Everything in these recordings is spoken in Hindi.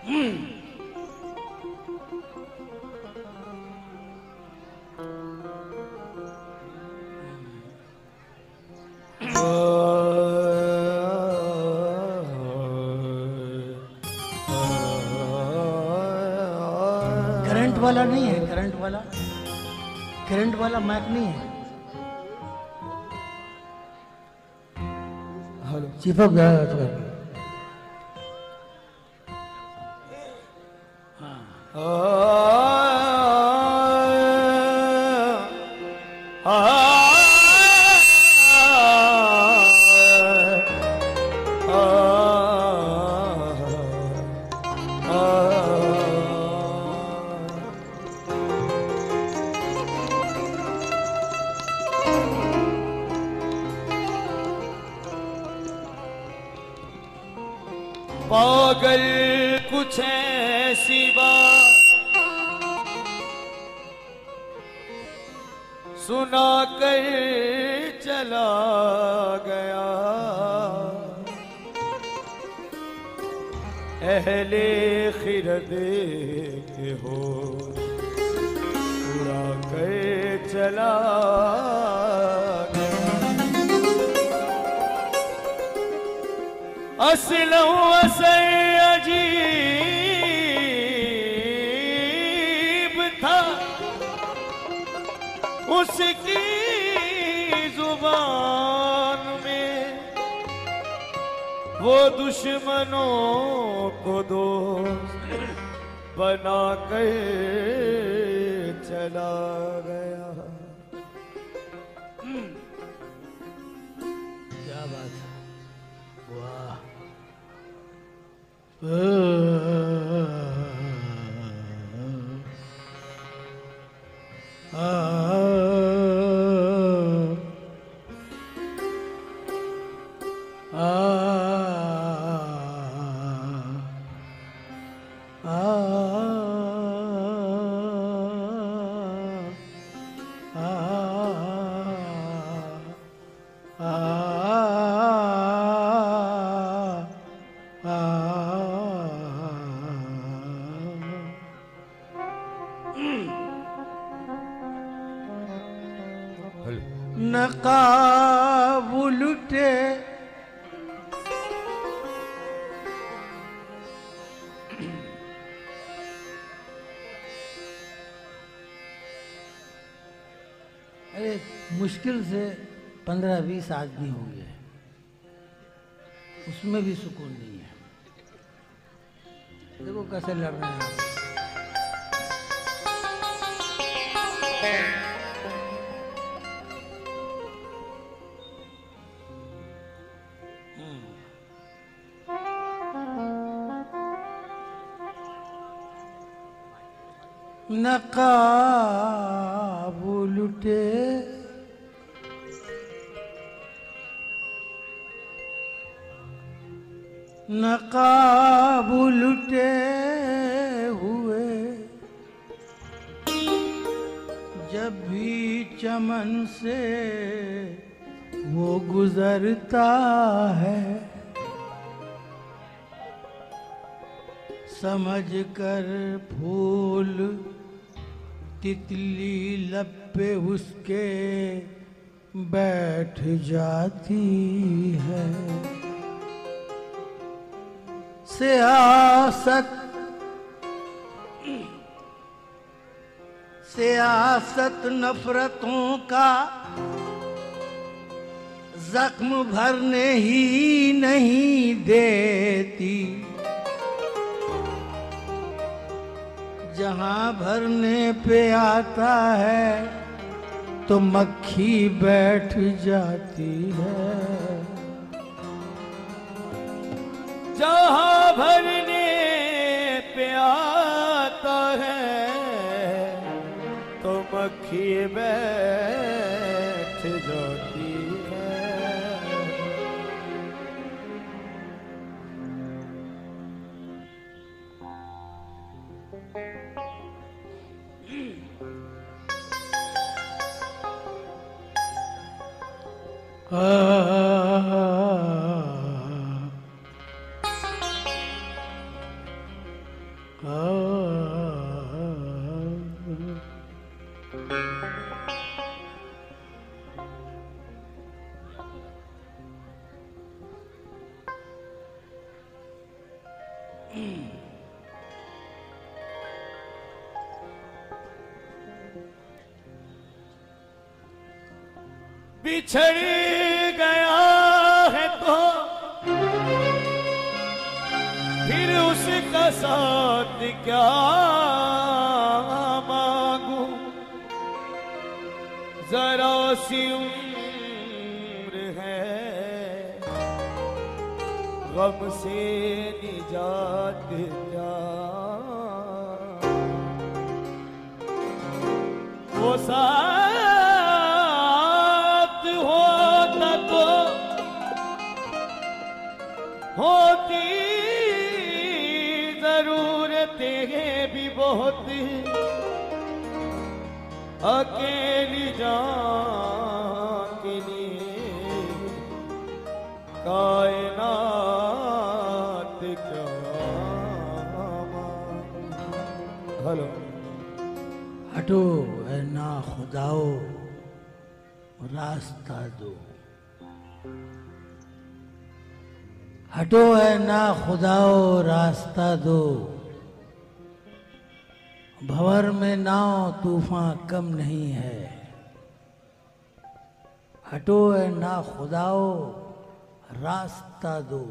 करंट वाला नहीं है, करंट वाला माइक नहीं है। हेलो चिपक गया तो पागल कुछ ऐसी बात सुना कर चला गया, अहले खिरद के हो उड़ा कर चला गया। असलम असर अजीब था उसकी जुबान में, वो दुश्मनों को दोस्त बना कर चला गया। क्या बात है, वाह। नकाब लुटे अरे मुश्किल से 15-20 आदमी होंगे, उसमें भी सुकून नहीं है। देखो कैसे लड़ रहे हैं। नकाब लुटे नकाब लुटे हुए जब भी चमन से वो गुजरता है, समझ कर फूल तितली लब पे उसके बैठ जाती है। सियासत नफरतों का जख्म भरने ही नहीं देती, जहां भरने पे आता है तो मक्खी बैठ जाती है। जहां भरने पे आता है तो मक्खी बैठ जाती है। बिछड़ गया है तो फिर उसका साथ क्या मांगू, जरा सी उम्र है गम से निजात क्या, वो होती जरूरतें भी बहुत, अकेली जान के लिए कायनात क्या। हेलो। हटो है ना खुदाओ रास्ता दो, हटो है ना खुदाओ रास्ता दो, भंवर में नाव तूफान कम नहीं है। हटो है ना खुदाओ रास्ता दो,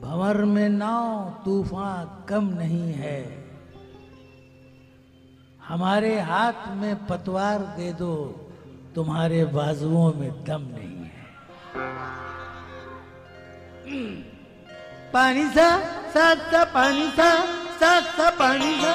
भंवर में नाव तूफान कम नहीं है। हमारे हाथ में पतवार दे दो, तुम्हारे बाजुओं में दम नहीं है। पानी सा साथ सा पानी सा साथ सा पानी सा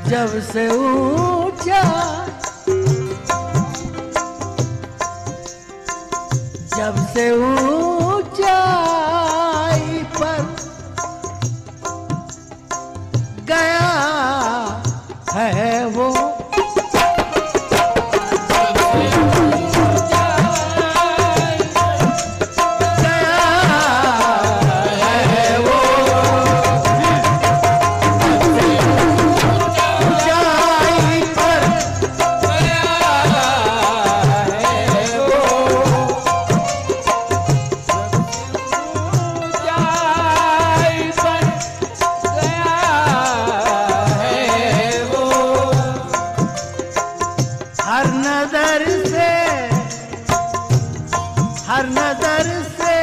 जब से ऊंचा, जब से ऊंचाई पर गया है वो, हर नजर से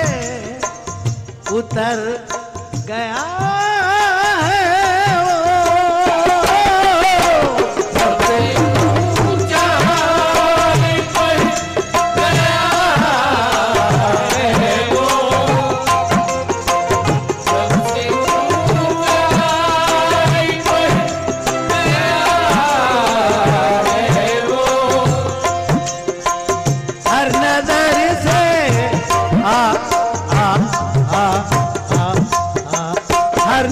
उतर गया है वो, सबसे ऊंचाई पर गया है वो, सबसे ऊंचाई पर गया है वो। हर नजर हर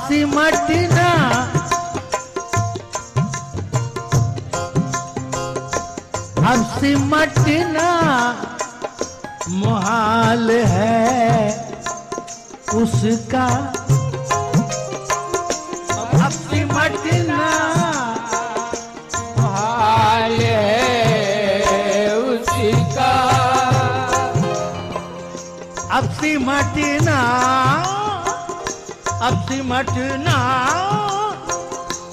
सिमटना अब सिमटना मुहाल है उसका, अब सिमटना हाल है उसका, अब सिमटना, अब सिमटना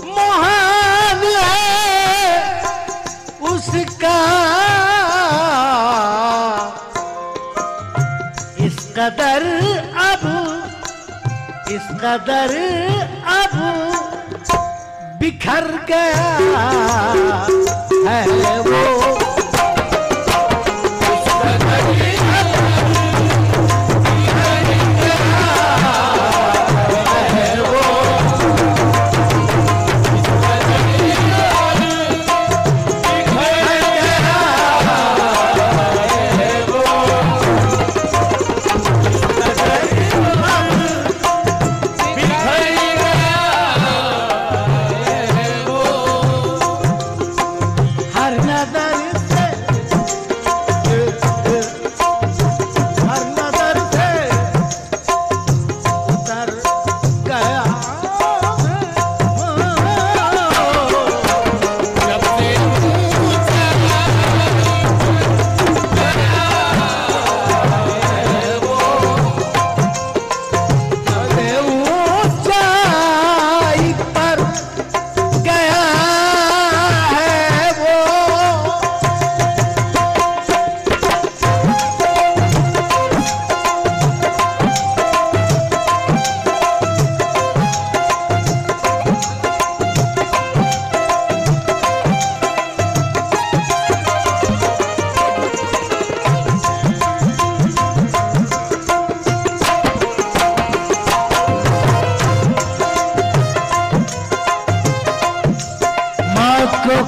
मुहाल है उसका। इस कदर अब बिखर गया है वो, इस कदर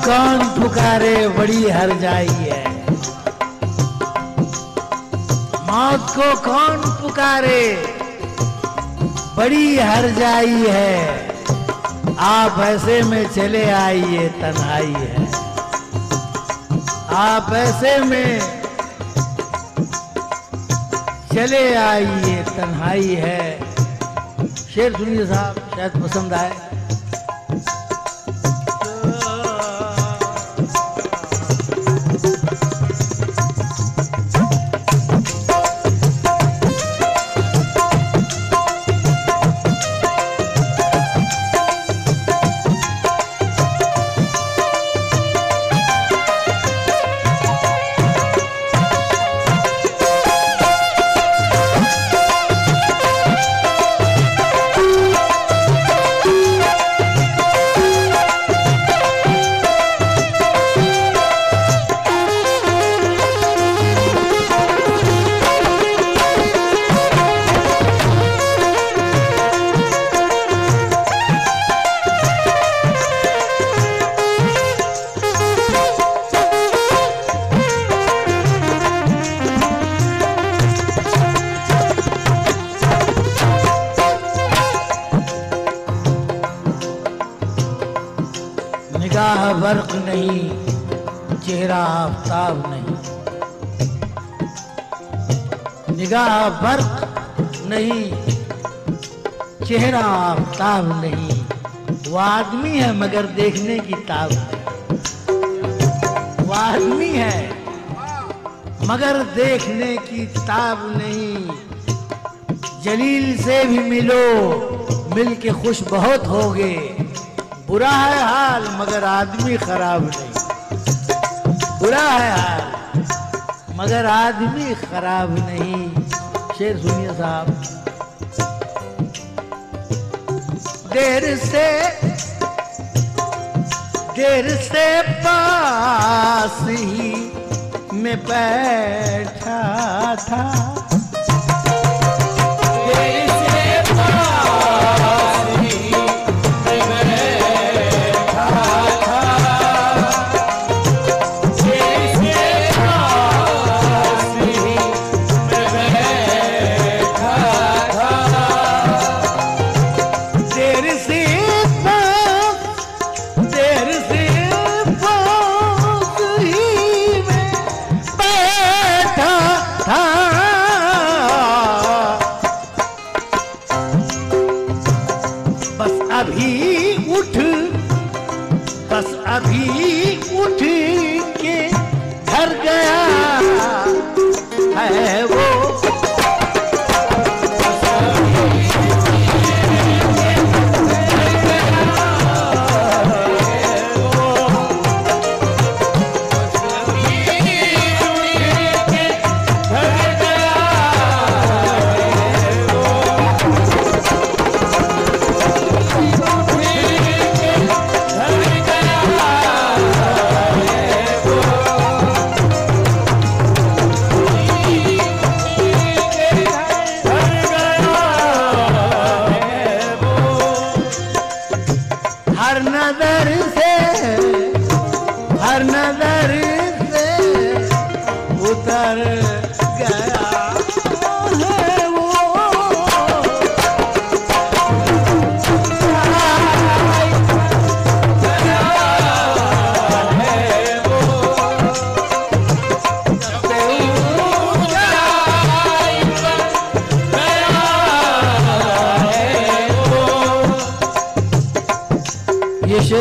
कौन पुकारे बड़ी हरजाई है, मौत को कौन पुकारे बड़ी हरजाई है। आप ऐसे में चले आइए तन्हाई है, आप ऐसे में चले आइए तन्हाई है। शेर सुनिए साहब, शायद पसंद आए। निगाह बर्क नहीं, चेहरा आफताब नहीं, निगाह बर्क नहीं, चेहरा आफताब नहीं। वो आदमी है मगर देखने की ताब नहीं, वो आदमी है मगर देखने की ताब नहीं। जलील से भी मिलो, मिल के खुश बहुत होगे। बुरा है हाल मगर आदमी खराब नहीं, बुरा है हाल मगर आदमी खराब नहीं। शेर सुनिए साहब। देर से पास ही मैं बैठा था, देर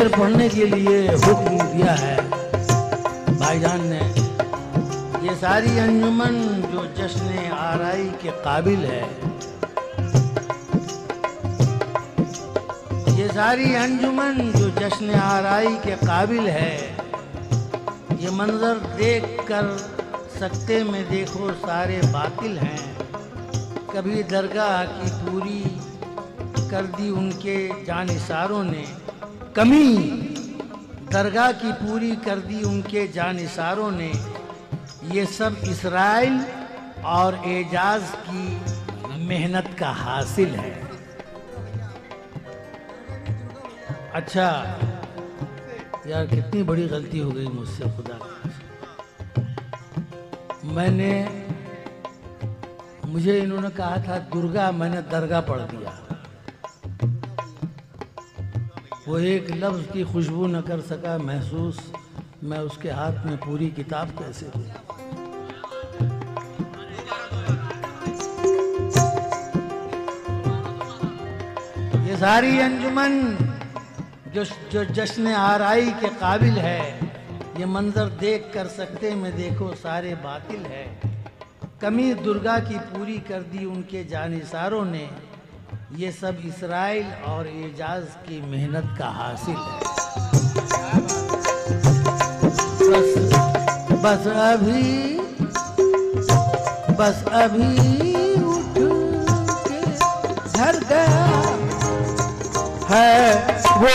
शेर पढ़ने के लिए हुक्म दिया है भाईजान ने। ये सारी अंजुमन जो जश्न आराई के काबिल है, ये सारी अंजुमन जो जश्न आराई के काबिल है, ये मंजर देख कर सकते में देखो सारे बातिल हैं। कभी दरगाह की पूरी कर दी उनके जानिसारों ने, कमी दरगाह की पूरी कर दी उनके जानिसारों ने। ये सब इसराइल और एजाज की मेहनत का हासिल है। अच्छा यार, कितनी बड़ी गलती हो गई मुझसे खुदा। मुझे इन्होंने कहा था दुर्गा, मैंने दरगाह पढ़ दिया। वो एक लफ्ज की खुशबू न कर सका महसूस, मैं उसके हाथ में पूरी किताब कैसे दूं। ये सारी अंजुमन जो जश्न आराई के काबिल है, ये मंजर देख कर सकते में देखो सारे बातिल है। कमी दुर्गा की पूरी कर दी उनके जानिसारों ने। ये सब इसराइल और एजाज की मेहनत का हासिल है। बस अभी उठ के घर गया है वो।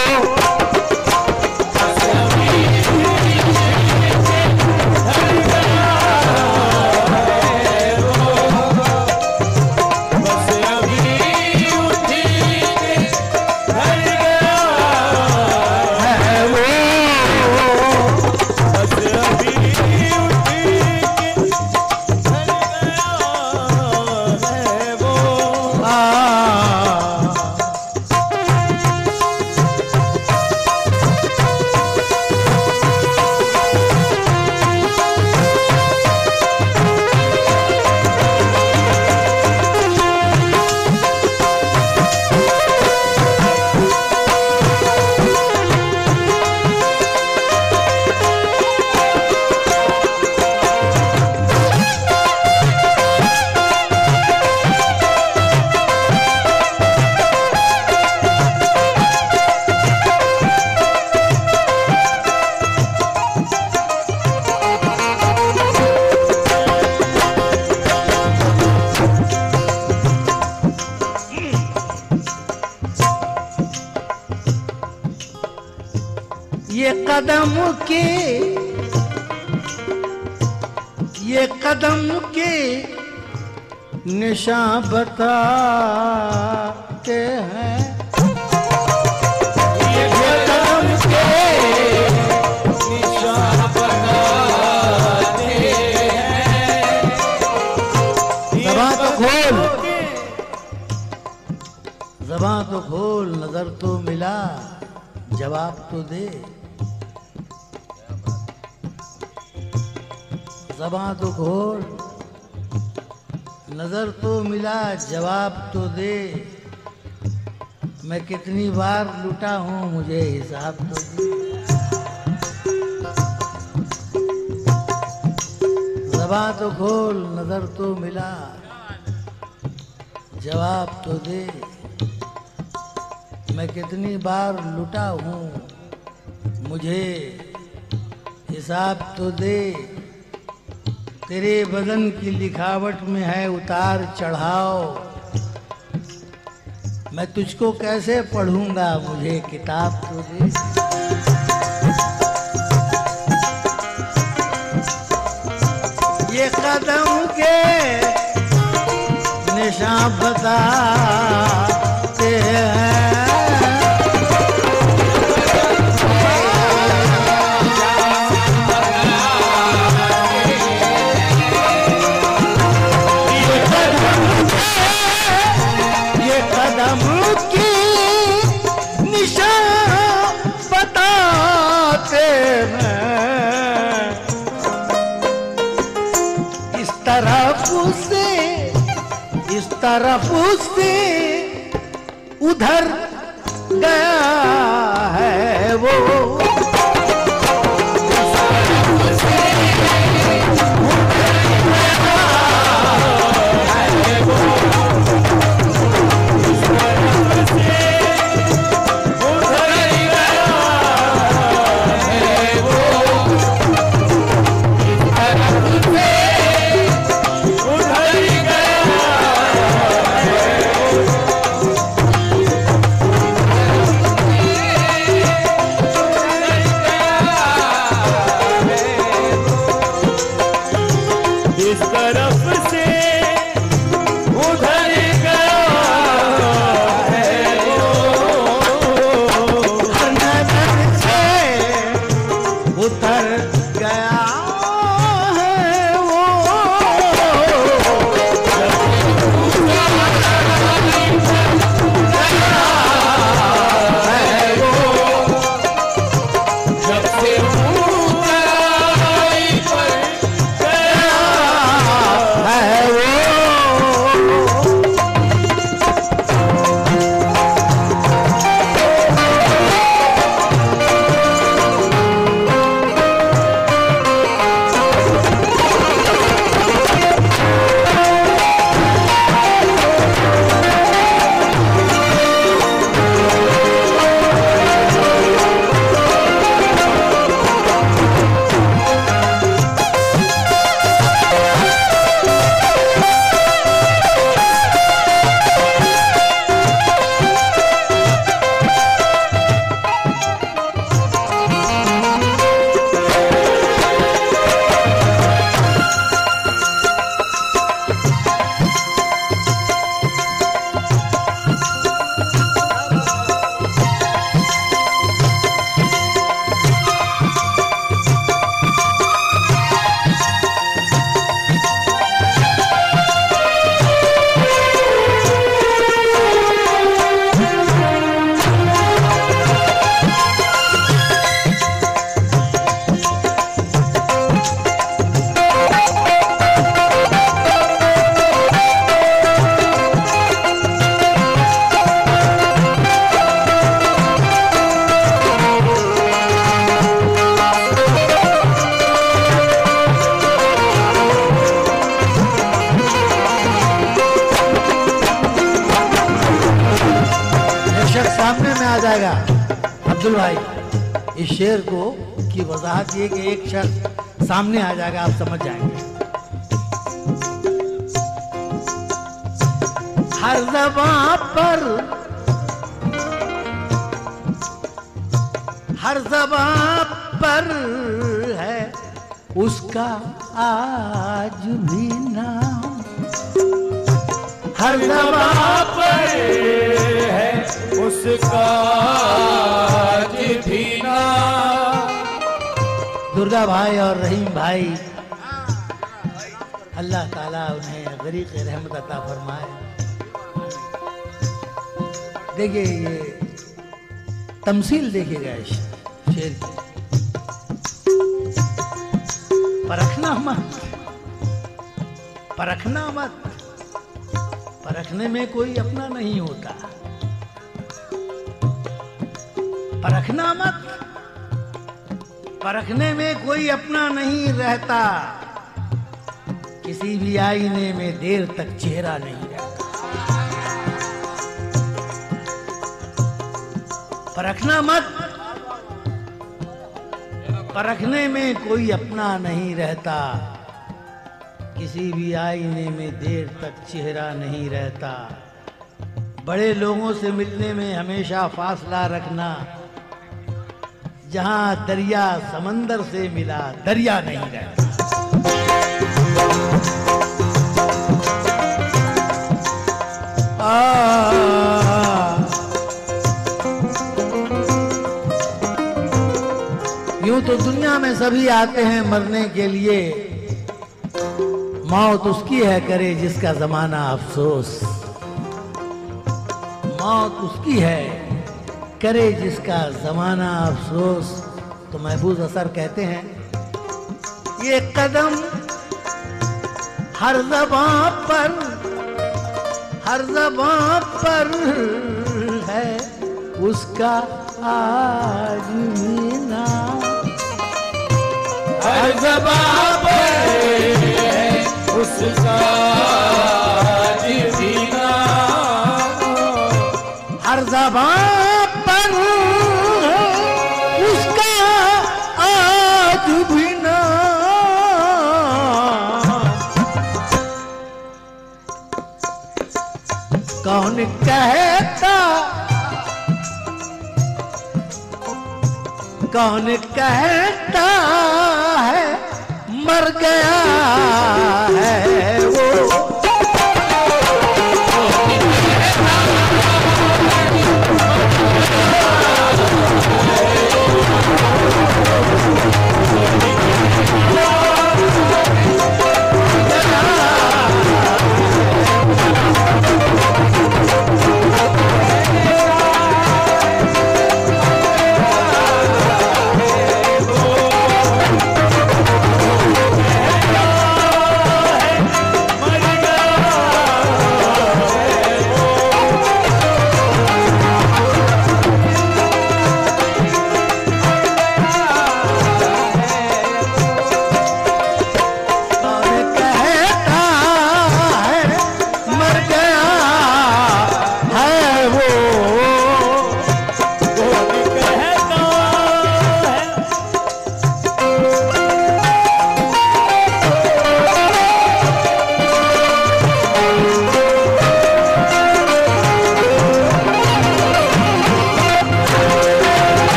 ये कदम के निशान बताते हैं। ये कदम के निशान बताते हैं। ज़बां तो खोल, ज़बां तो खोल, नजर तो मिला, जवाब तो दे। ज़बां तो खोल, नजर तो मिला, जवाब तो दे। मैं कितनी बार लूटा हूँ, मुझे हिसाब तो दे। ज़बां तो खोल, नजर तो मिला, जवाब तो दे। मैं कितनी बार लूटा हूँ, मुझे हिसाब तो दे। तेरे बदन की लिखावट में है उतार चढ़ाव, मैं तुझको कैसे पढ़ूंगा, मुझे किताब तो दे। ये कदम के निशान बताते हैं। इस तरफ से उधर गया है वो। अब्दुल भाई, इस शेर को की वजाहत ये कि एक शख्स सामने आ जाएगा, आप समझ जाएंगे। हर ज़बां पर, हर ज़बां पर है उसका आज भी नाम, हर ज़बां पर है उसका आज भी नाम। दुर्गा भाई और रहीम भाई, अल्लाह ताला उन्हें गरीक़ रहमत अता फरमाए। देखिए ये तमसील देखिएगा इस शेर की। परखना मत, परखना मत, परखने में कोई अपना नहीं होता। परखना मत, परखने में कोई अपना नहीं रहता। किसी भी आईने में देर तक चेहरा नहीं रहता। परखना मत, परखने में कोई अपना नहीं रहता। किसी भी आईने में देर तक चेहरा नहीं रहता। बड़े लोगों से मिलने में हमेशा फासला रखना। जहां दरिया समंदर से मिला, दरिया नहीं रहता। यूं तो दुनिया में सभी आते हैं मरने के लिए। मौत उसकी है करे जिसका जमाना अफसोस। मौत उसकी है करे जिसका जमाना अफसोस। तो महफूज असर कहते हैं, ये कदम हर ज़बां पर, हर ज़बां पर है उसका आज भी नाम। हर ज़बां पर है उसका आज भी नाम। हर ज़बां पर उसका आज भी नाम। कौन कहता, कौन कहता है मर गया है वो।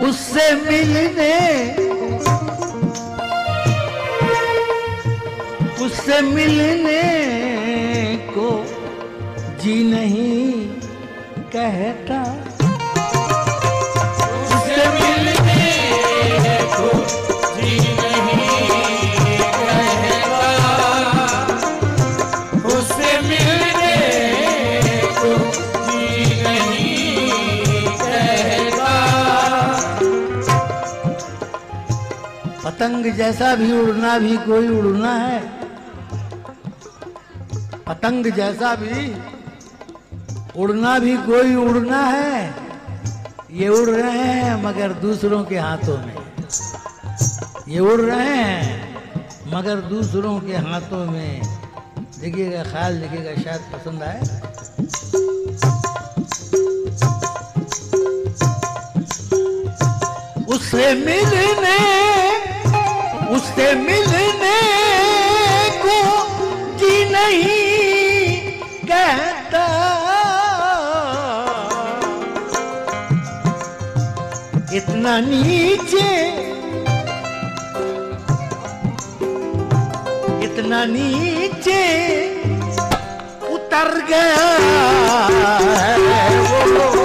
उससे मिलने, उससे मिलने को जी नहीं कहता। उससे मिलने को जी नहीं कहता। उससे मिलने को जी नहीं कहता। पतंग जैसा भी उड़ना भी कोई उड़ना है। पतंग जैसा भी उड़ना भी कोई उड़ना है। ये उड़ रहे हैं मगर दूसरों के हाथों में। ये उड़ रहे हैं मगर दूसरों के हाथों में। देखिएगा, ख्याल देखिएगा, शायद पसंद आए। उससे मिलने, उससे मिलने को जी नहीं कहता। इतना नीचे, इतना नीचे उतर गया है वो।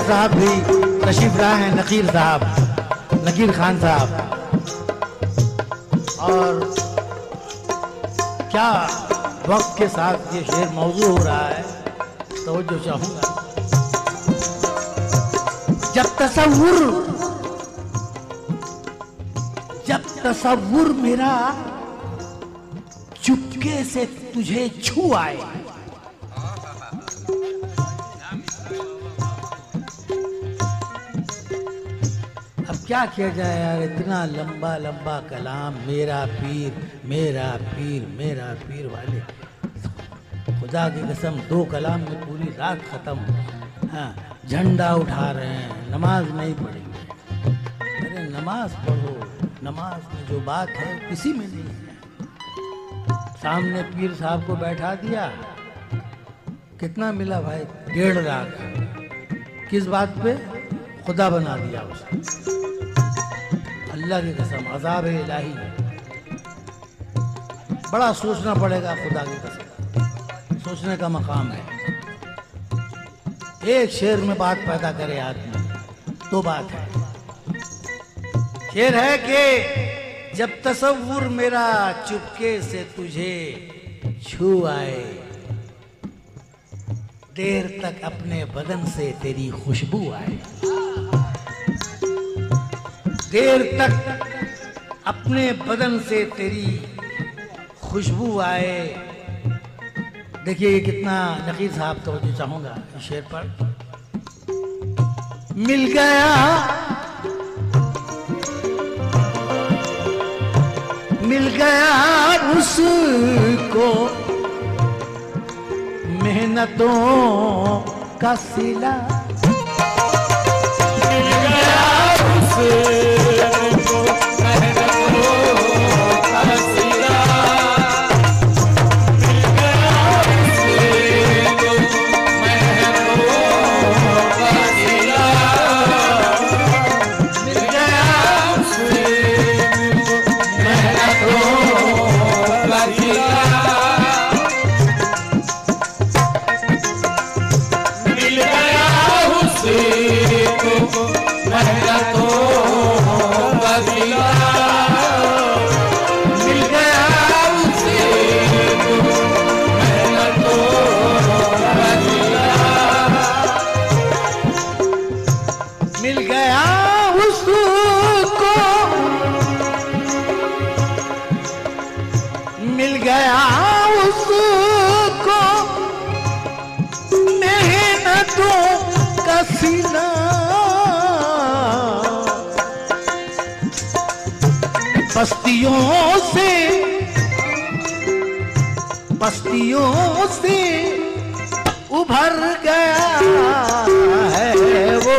साहब भी तशरीफ लाए हैं, नकीर साहब, नकीर खान साहब। और क्या वक्त के साथ ये शेर मौजू हो रहा है, तो जो चाहूंगा जब तसव्वुर मेरा चुपके से तुझे छू आए, अब क्या किया जाए यार, इतना लंबा लंबा कलाम, मेरा पीर मेरा पीर मेरा पीर वाले, खुदा की कसम 2 कलाम में पूरी रात खत्म। हाँ, झंडा उठा रहे हैं, नमाज नहीं पढ़ेंगे। अरे नमाज पढ़ो, नमाज में जो बात है किसी में नहीं है। सामने पीर साहब को बैठा दिया, कितना मिला भाई? 1.5 लाख। किस बात पे? खुदा बना दिया उसे। अल्लाह की कसम, अज़ाब इलाही है। बड़ा सोचना पड़ेगा, खुदा की कसम सोचने का मकाम है। एक शेर में बात पैदा करे आदमी, तो बात है। शेर है कि जब तसव्वुर मेरा चुपके से तुझे छू आए, देर तक अपने बदन से तेरी खुशबू आए, देर तक अपने बदन से तेरी खुशबू आए। देखिए ये कितना, नकीर साहब तो जो चाहूंगा इस शेर पर। मिल गया उसको मेहनतों का सिला, मिल गया उसको मेहनतों का सिला, मिल गया उसको मेहनतों का सिला, मिल गया उसको मेहनतों का सिला, मिल गया उसको मेहनतों का सिला, मिल गया उसको मेहनतों का सिला, मिल गया उसको, मिल गया उसको मेहनतों का सीना, बस्तियों से उभर गया है वो,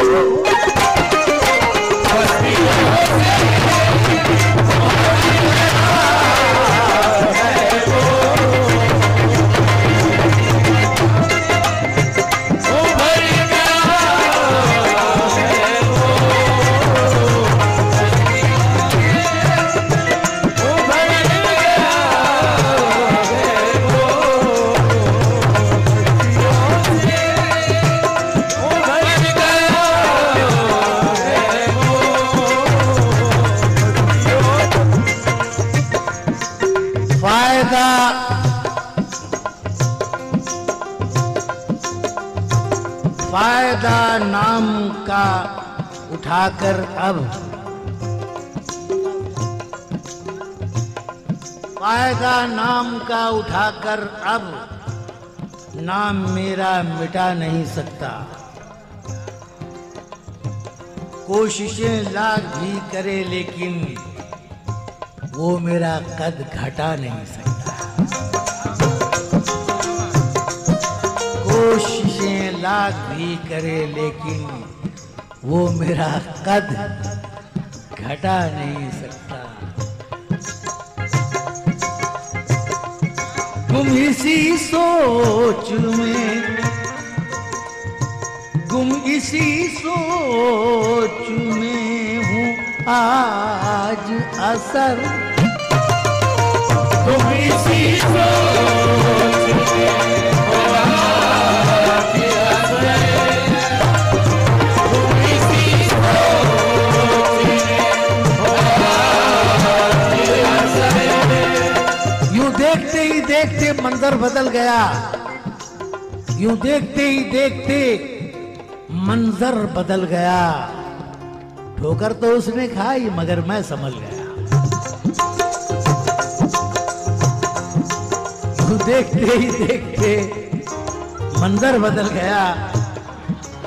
फायदा नाम का उठाकर अब, फायदा नाम का उठाकर अब नाम मेरा मिटा नहीं सकता, कोशिशें लाख भी करे लेकिन वो मेरा कद घटा नहीं सकता, कोशिशें लाख भी करे लेकिन वो मेरा कद घटा नहीं सकता। गुम इसी सोच में, गुम इसी सोच में हूँ आज असर, तुम इसी सोच में हो आज असर, मंजर बदल गया। यूं देखते ही देखते मंजर बदल गया। ठोकर तो उसने खाई मगर मैं संभल गया। यूं देखते ही देखते मंजर बदल गया।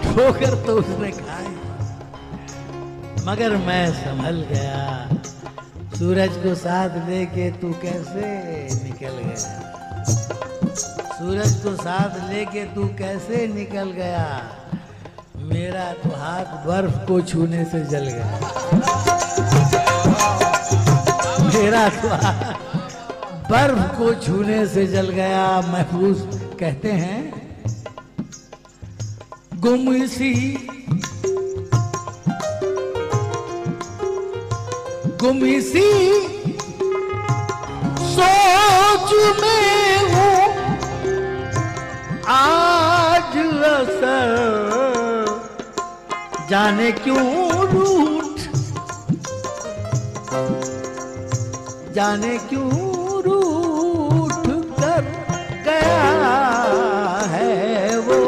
ठोकर तो उसने खाई मगर मैं संभल गया। सूरज को साथ लेके तू कैसे निकल गया। सूरज को साथ लेके तू कैसे निकल गया। मेरा तो हाथ बर्फ को छूने से जल गया। मेरा तो हाथ बर्फ को छूने से जल गया। महफूज कहते हैं गुमसी गुमसी सोच में हूँ आज असर। जाने क्यों रूठ जाने क्यों रूठ कर गया है वो।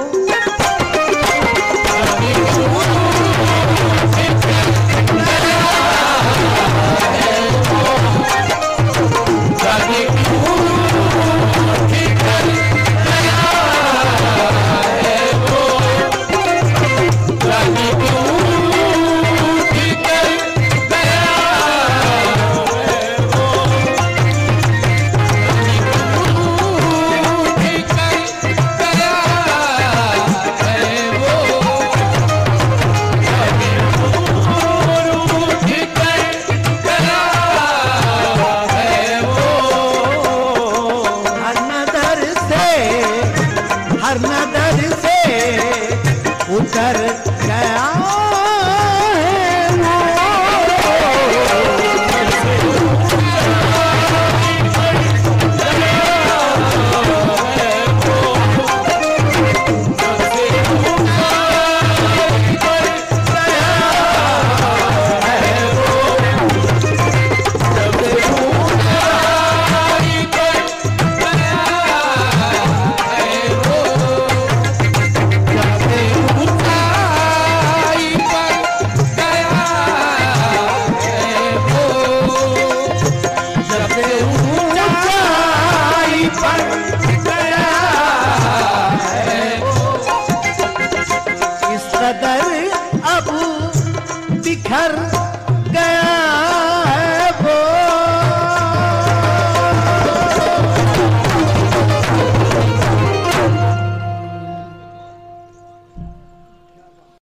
हर नजर से उतर